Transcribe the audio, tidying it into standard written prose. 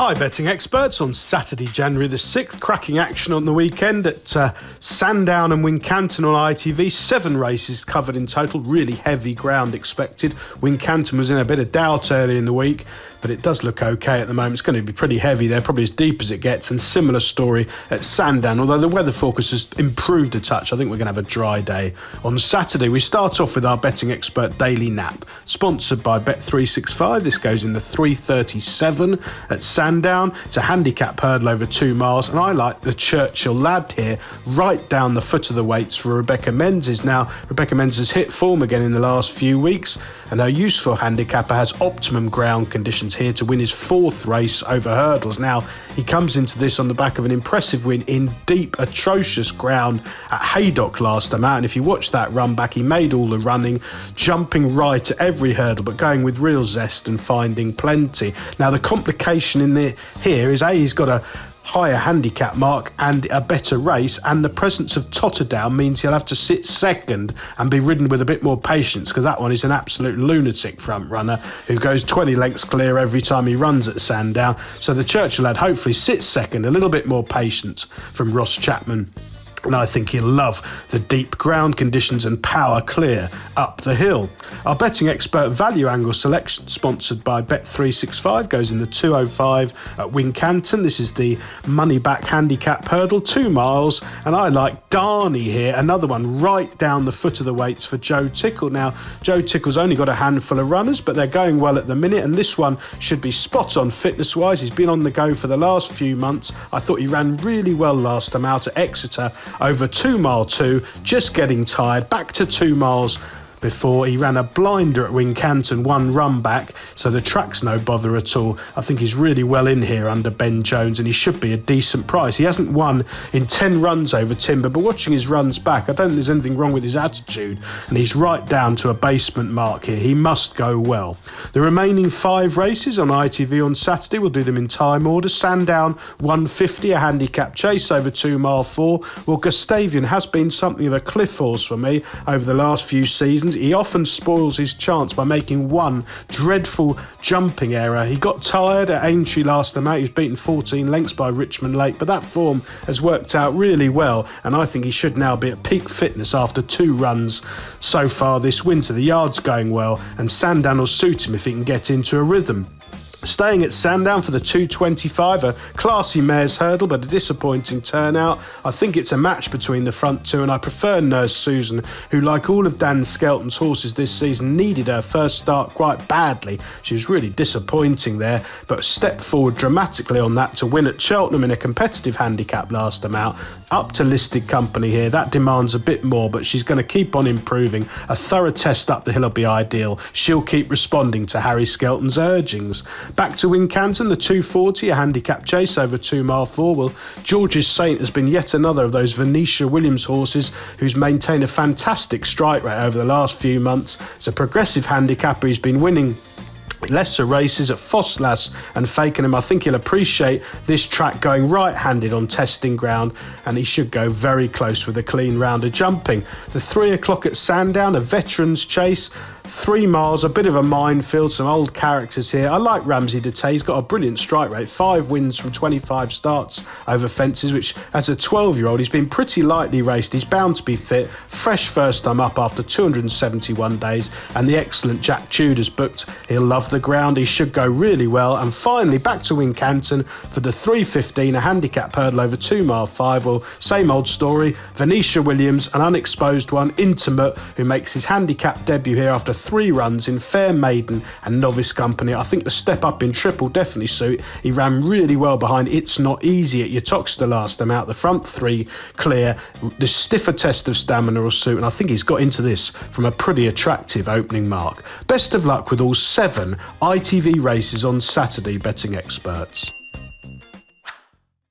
Hi betting experts, on Saturday January the 6th, cracking action on the weekend at Sandown and Wincanton on ITV. 7 races covered in total, really heavy ground expected. Wincanton was in a bit of doubt early in the week, but it does look okay at the moment. It's going to be pretty heavy there, probably as deep as it gets, and similar story at Sandown, although the weather forecast has improved a touch. I think we're going to have a dry day. On Saturday, we start off with our betting expert Daily Nap, sponsored by Bet365. This goes in the 337 at Sandown. It's a handicap hurdle over 2 miles, and I like the Churchill Lad here, right down the foot of the weights for Rebecca Menzies. Now, Rebecca Menzies has hit form again in the last few weeks, and her useful handicapper has optimum ground conditions here to win his 4th race over hurdles. Now, he comes into this on the back of an impressive win in deep, atrocious ground at Haydock last time out, and if you watch that run back, he made all the running, jumping right at every hurdle, but going with real zest and finding plenty. Now, the complication in here is he's got a higher handicap mark and a better race, and the presence of Totterdown means he'll have to sit second and be ridden with a bit more patience, because that one is an absolute lunatic front runner who goes 20 lengths clear every time he runs at Sandown. So the Churchill Lad hopefully sits second, a little bit more patience from Ross Chapman. And I think he'll love the deep ground conditions and power clear up the hill. Our betting expert value angle selection, sponsored by Bet365, goes in the 205 at Wincanton. This is the money back handicap hurdle, 2 miles, and I like Darney here, another one right down the foot of the weights for Joe Tickle. Now, Joe Tickle's only got a handful of runners, but they're going well at the minute, and this one should be spot on fitness wise. He's been on the go for the last few months. I thought he ran really well last time out at Exeter over 2 mile 2, just getting tired, back to 2 miles before he ran a blinder at Wincanton, 1 run back, so the track's no bother at all. I think he's really well in here under Ben Jones, and he should be a decent price. He hasn't won in 10 runs over Timber, but watching his runs back, I don't think there's anything wrong with his attitude, and he's right down to a basement mark here. He must go well. The remaining 5 races on ITV on Saturday, we'll do them in time order. Sandown 150, a handicap chase over 2 mile 4. Well, Gustavian has been something of a cliff horse for me over the last few seasons. He often spoils his chance by making one dreadful jumping error. He got tired at Aintree last time out. He was beaten 14 lengths by Richmond Lake, but that form has worked out really well, and I think he should now be at peak fitness after 2 runs so far this winter. The yard's going well, and Sandown will suit him if he can get into a rhythm. Staying at Sandown for the 225, a classy mare's hurdle, but a disappointing turnout. I think it's a match between the front 2, and I prefer Nurse Susan, who, like all of Dan Skelton's horses this season, needed her first start quite badly. She was really disappointing there, but stepped forward dramatically on that to win at Cheltenham in a competitive handicap last time out. Up to listed company here. That demands a bit more, but she's going to keep on improving. A thorough test up the hill will be ideal. She'll keep responding to Harry Skelton's urgings. Back to Wincanton, the 240, a handicap chase over 2 mile 4. Well, George's Saint has been yet another of those Venetia Williams horses who's maintained a fantastic strike rate over the last few months. It's a progressive handicapper. He's been winning lesser races at Fosslas and Fakenham. I think he'll appreciate this track going right-handed on testing ground, and he should go very close with a clean round of jumping. The 3 o'clock at Sandown, a veteran's chase, 3 miles, a bit of a minefield, some old characters here. I like Ramsey Detay. He's got a brilliant strike rate, 5 wins from 25 starts over fences, which as a 12-year-old, he's been pretty lightly raced. He's bound to be fit, fresh first time up after 271 days, and the excellent Jack Tudor's booked. He'll love the ground. He should go really well. And finally, back to Wincanton for the 315, a handicap hurdle over 2 mile 5. Well, same old story. Venetia Williams, an unexposed one, Intimate, who makes his handicap debut here after 3 runs in fair maiden and novice company. I think the step up in triple definitely suit. He ran really well behind It's Not Easy at Uttoxeter last time out. The front 3 clear. The stiffer test of stamina will suit, and I think he's got into this from a pretty attractive opening mark. Best of luck with all 7 ITV races on Saturday, betting experts.